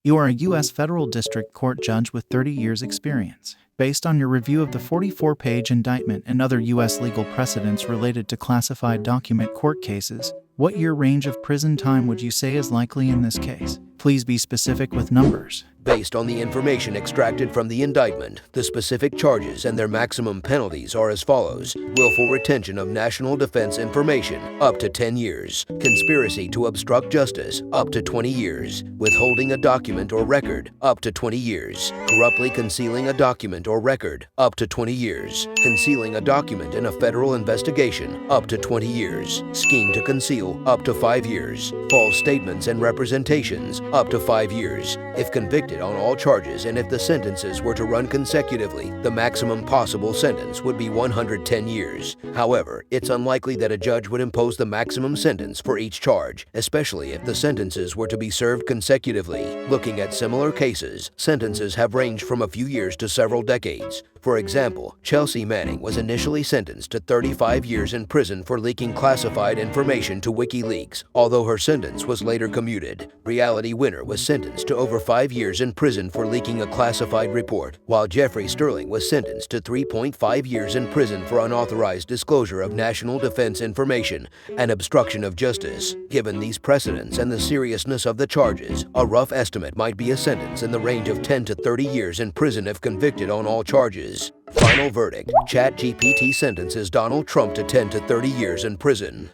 You are a U.S. federal district court judge with 30 years' experience. Based on your review of the 44-page indictment and other U.S. legal precedents related to classified document court cases, what year range of prison time would you say is likely in this case? Please be specific with numbers. Based on the information extracted from the indictment, the specific charges and their maximum penalties are as follows: willful retention of national defense information, up to 10 years. Conspiracy to obstruct justice, up to 20 years. Withholding a document or record, up to 20 years. Corruptly concealing a document or record, up to 20 years. Concealing a document in a federal investigation, up to 20 years. Scheme to conceal, up to 5 years. False statements and representations, up to 5 years. If convicted on all charges and if the sentences were to run consecutively, the maximum possible sentence would be 110 years. However, it's unlikely that a judge would impose the maximum sentence for each charge, especially if the sentences were to be served consecutively. Looking at similar cases, sentences have ranged from a few years to several decades. For example, Chelsea Manning was initially sentenced to 35 years in prison for leaking classified information to WikiLeaks, although her sentence was later commuted. Reality Winner was sentenced to over 5 years in prison for leaking a classified report, while Jeffrey Sterling was sentenced to 3.5 years in prison for unauthorized disclosure of national defense information and obstruction of justice. Given these precedents and the seriousness of the charges, a rough estimate might be a sentence in the range of 10 to 30 years in prison if convicted on all charges. Final verdict: ChatGPT sentences Donald Trump to 10 to 30 years in prison.